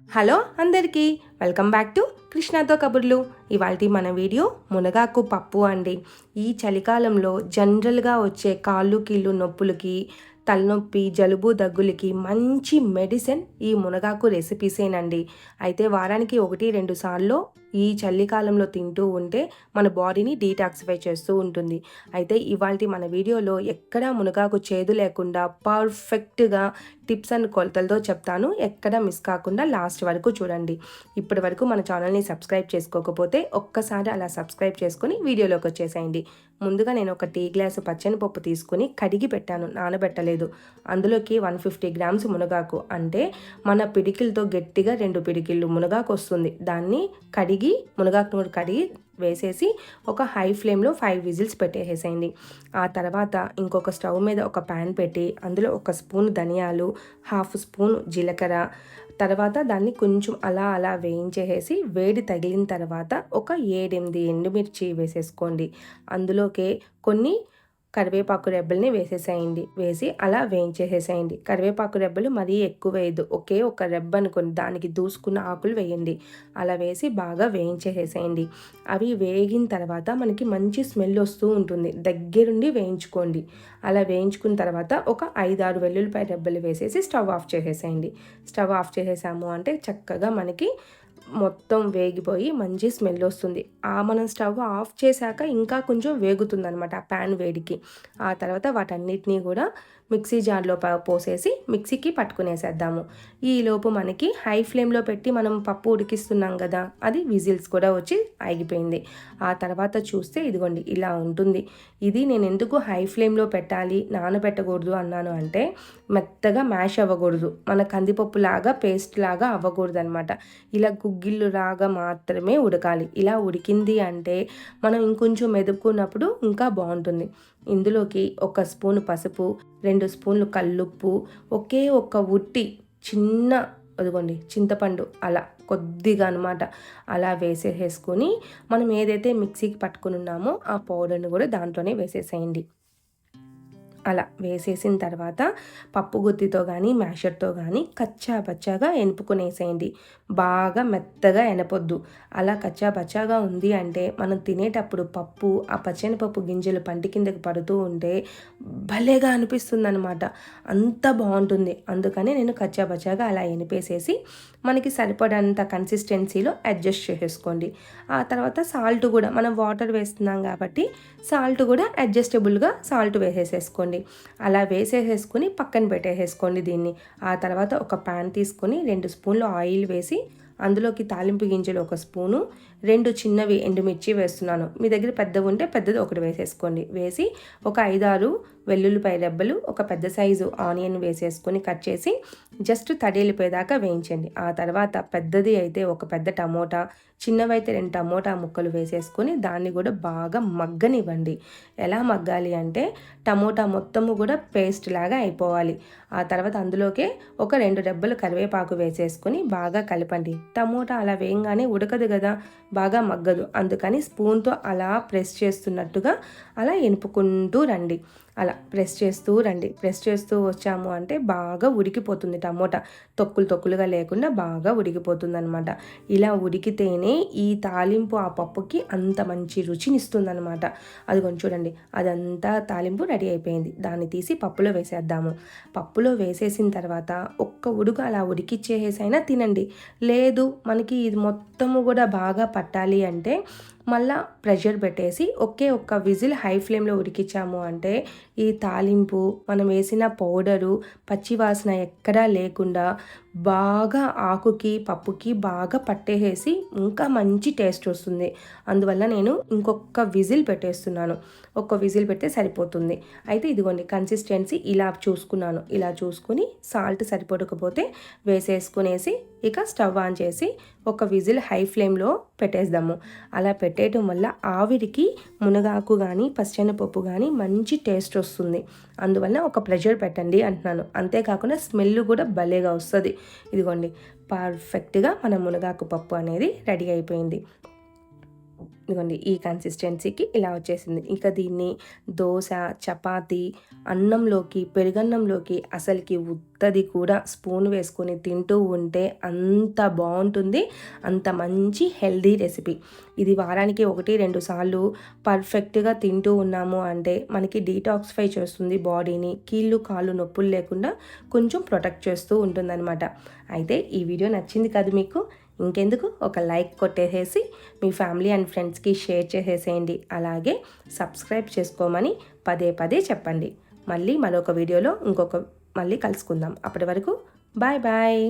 Hello అందరికీ welcome back to కృష్ణతో కబుర్లు. ఇవాల్టి మన వీడియో మునగాకు పప్పు అండి. ఈ చలికాలంలో జనరల్గా వచ్చే కాళ్ళు కీళ్ళు నొప్పులకి, తలనొప్పి, జలుబు, దగ్గులకి మంచి మెడిసిన్ ఈ మునగాకు రెసిపీసేనండి. అయితే వారానికి 1-2 సార్లు ఈ చలికాలంలో తింటూ ఉంటే మన బాడీని డీటాక్సిఫై చేస్తూ ఉంటుంది. అయితే ఇవాల్టి మన వీడియోలో ఎక్కడా మునగాకు చేదు లేకుండా పర్ఫెక్ట్గా టిప్స్ అండ్ కొలతలతో చెప్తాను. ఎక్కడ మిస్ కాకుండా లాస్ట్ వరకు చూడండి. ఇప్పటి వరకు మన ఛానల్ని సబ్స్క్రైబ్ చేసుకోకపోతే ఒక్కసారి అలా సబ్స్క్రైబ్ చేసుకుని వీడియోలోకి వచ్చేసేయండి. ముందుగా నేను ఒక టీ గ్లాసు పచ్చని పప్పు తీసుకుని కడిగి పెట్టాను, నానబెట్టలేదు. అందులోకి 150 గ్రామ్స్ మునగాకు, అంటే మన పిడికిలతో గట్టిగా 2 పిడికిళ్ళు మునగాకు వస్తుంది. దాన్ని మునగాకు కడిగి వేసేసి ఒక హై ఫ్లేమ్లో 5 విజిల్స్ పెట్టేసేయండి. ఆ తర్వాత ఇంకొక స్టవ్ మీద ఒక ప్యాన్ పెట్టి అందులో 1 స్పూన్ ధనియాలు, 1/2 స్పూన్ జీలకర్ర, తర్వాత దాన్ని కొంచెం అలా వేయించేసి వేడి తగిలిన తర్వాత ఒక 7-8 ఎండుమిర్చి వేసేసుకోండి. అందులోకి కొన్ని కరివేపాకు రెబ్బల్ని వేసేసేయండి. వేసి అలా వేయించేసేసేయండి. కరివేపాకు రెబ్బలు మరీ ఎక్కువ వేయద్దు, ఒకే ఒక రెబ్బ అనుకోండి, దానికి దూసుకున్న ఆకులు వేయండి. అలా వేసి బాగా వేయించేసేసేయండి. అవి వేగిన తర్వాత మనకి మంచి స్మెల్ వస్తూ ఉంటుంది, దగ్గరుండి వేయించుకోండి. అలా వేయించుకున్న తర్వాత ఒక 5-6 వెల్లుల్లిపాయ రెబ్బలు వేసేసి స్టవ్ ఆఫ్ చేసేసేయండి. స్టవ్ ఆఫ్ చేసేసాము అంటే చక్కగా మనకి మొత్తం వేగిపోయి మంచి స్మెల్ వస్తుంది. మనం స్టవ్ ఆఫ్ చేశాక ఇంకా కొంచెం వేగుతుంది అనమాట ఆ ప్యాన్ వేడికి. ఆ తర్వాత వాటన్నిటినీ కూడా మిక్సీ జార్లో పోసేసి మిక్సీకి పట్టుకునేసేద్దాము. ఈలోపు మనకి హై ఫ్లేమ్లో పెట్టి మనం పప్పు ఉడికిస్తున్నాం కదా, అది విజిల్స్ కూడా వచ్చి ఆగిపోయింది. ఆ తర్వాత చూస్తే ఇదిగోండి ఇలా ఉంటుంది. ఇది నేను ఎందుకు హై ఫ్లేమ్లో పెట్టాలి, నానబెట్టకూడదు అన్నాను అంటే, మెత్తగా మ్యాష్ అవ్వకూడదు, మన కందిపప్పు లాగా పేస్ట్ లాగా అవ్వకూడదు అనమాట. ఇలా గుగ్గిళ్ళు లాగా మాత్రమే ఉడకాలి. ఇలా ఉడికింది అంటే మనం ఇంకొంచెం మెదుపుకున్నప్పుడు ఇంకా బాగుంటుంది. ఇందులోకి 1 స్పూను పసుపు, 2 స్పూన్లు కల్లుప్పు, ఒకే ఒక్క చిన్న అదిగోండి చింతపండు అలా కొద్దిగా అనమాట, అలా వేసేసుకొని మనం ఏదైతే మిక్సీకి పట్టుకుని ఉన్నామో ఆ పౌడర్ని కూడా దాంట్లోనే వేసేసేయండి. అలా వేసేసిన తర్వాత పప్పు గుత్తితో కానీ మ్యాషర్తో కానీ కచ్చా పచ్చాగా ఎనుపుకునేసేయండి. బాగా మెత్తగా ఎనపొద్దు. అలా కచ్చా పచ్చాగా ఉంది అంటే మనం తినేటప్పుడు పప్పు ఆ పచ్చెనపప్పు గింజలు పంటి కిందకి పడుతూ ఉంటే భలేగా అనిపిస్తుంది అనమాట, అంత బాగుంటుంది. అందుకని నేను కచ్చా పచ్చాగా అలా ఎనిపేసేసి మనకి సరిపడంత కన్సిస్టెన్సీలో అడ్జస్ట్ చేసేసుకోండి. ఆ తర్వాత సాల్ట్ కూడా మనం వాటర్ వేస్తున్నాం కాబట్టి సాల్ట్ కూడా అడ్జస్టబుల్గా సాల్ట్ వేసేసేసుకోండి. అలా వేసేసేసుకుని పక్కన పెట్టేసేసుకోండి దీన్ని. ఆ తర్వాత ఒక ప్యాన్ తీసుకొని 2 స్పూన్లు ఆయిల్ వేసి అందులోకి తాలింపు గింజలు 1 స్పూను, 2 చిన్నవి ఎండుమిర్చి వేస్తున్నాను. మీ దగ్గర పెద్దవి ఉంటే పెద్దది ఒకటి వేసేసుకోండి. వేసి ఒక 5-6 వెల్లుల్లిపాయ రెబ్బలు, ఒక పెద్ద సైజు ఆనియన్ వేసేసుకొని కట్ చేసి జస్ట్ తడిలిపోయేదాకా వేయించండి. ఆ తర్వాత పెద్దది అయితే ఒక పెద్ద టమోటా, చిన్నవైతే 2 టమోటా ముక్కలు వేసేసుకొని దాన్ని కూడా బాగా మగ్గనివ్వండి. ఎలా మగ్గాలి అంటే టమోటా మొత్తము కూడా పేస్ట్ లాగా అయిపోవాలి. ఆ తర్వాత అందులోకే ఒక 2 రెబ్బలు కరివేపాకు వేసేసుకొని బాగా కలపండి. టమోటా అలా వేయంగానే ఉడకదు కదా, బాగా మగ్గదు. అందుకని స్పూన్తో అలా ప్రెస్ చేస్తున్నట్టుగా అలా ఎనుపుకుంటూ రండి. అలా ప్రెస్ చేస్తూ వచ్చాము అంటే బాగా ఉడికిపోతుంది. టమోటా తొక్కులుగా లేకుండా బాగా ఉడికిపోతుంది అనమాట. ఇలా ఉడికితేనే ఈ తాలింపు ఆ పప్పుకి అంత మంచి రుచినిస్తుంది అనమాట. అది కొంచెం చూడండి, అదంతా తాలింపు రెడీ అయిపోయింది. దాన్ని తీసి పప్పులో వేసేద్దాము. పప్పులో వేసేసిన తర్వాత ఒక్క ఉడుకు అలా ఉడికిచ్చేసైనా తినండి. లేదు మనకి ఇది మొత్తము కూడా బాగా పట్టాలి అంటే మళ్ళా ప్రెషర్ పెట్టేసి ఒక్క విజిల్ హై ఫ్లేమ్లో ఉడికించాము అంటే ఈ తాలింపు, మనం వేసిన పౌడరు, పచ్చివాసన ఎక్కడా లేకుండా బాగా ఆకుకి పప్పుకి బాగా పట్టేసి ఇంకా మంచి టేస్ట్ వస్తుంది. అందువల్ల నేను ఇంకొక విజిల్ పెట్టేస్తున్నాను. 1 విజిల్ పెడితే సరిపోతుంది. అయితే ఇదిగోండి కన్సిస్టెన్సీ ఇలా చూసుకున్నాను. ఇలా చూసుకుని సాల్ట్ సరిపడకపోతే వేసేసుకునేసి ఇక స్టవ్ ఆన్ చేసి 1 విజిల్ హై ఫ్లేమ్లో పెట్టేద్దాము. అలా పెట్టేయటం వల్ల ఆవిరికి మునగాకు కానీ పచ్చెనపప్పు కానీ మంచి టేస్ట్ వస్తుంది. అందువల్ల ఒక ప్రెషర్ పెట్టండి అంటున్నాను. అంతేకాకుండా స్మెల్ కూడా భలేగా వస్తుంది. ఇదిగోండి పర్ఫెక్ట్గా మన మునగాకు పప్పు అనేది రెడీ అయిపోయింది. ఇదిగోండి ఈ కన్సిస్టెన్సీకి ఇలా వచ్చేసింది. ఇక దీన్ని దోశ, చపాతీ, అన్నంలోకి, పెరుగన్నంలోకి అసలుకి కొత్తది కూడా స్పూన్ వేసుకొని తింటూ ఉంటే అంత బాగుంటుంది. అంత మంచి హెల్దీ రెసిపీ. ఇది వారానికి 1-2 సార్లు పర్ఫెక్ట్గా తింటూ ఉన్నాము అంటే మనకి డీటాక్సిఫై చేస్తుంది బాడీని. కీళ్ళు కాళ్ళు నొప్పులు లేకుండా కొంచెం ప్రొటెక్ట్ చేస్తూ ఉంటుందన్నమాట. అయితే ఈ వీడియో నచ్చింది కదా మీకు? ఇంకెందుకు, ఒక లైక్ కొట్టేసేసి మీ ఫ్యామిలీ అండ్ ఫ్రెండ్స్కి షేర్ చేసేసేయండి. అలాగే సబ్స్క్రైబ్ చేసుకోమని పదే పదే చెప్పండి. మళ్ళీ మరొక వీడియోలో మళ్ళీ కలుసుకుందాం. అప్పటి వరకు బాయ్ బాయ్.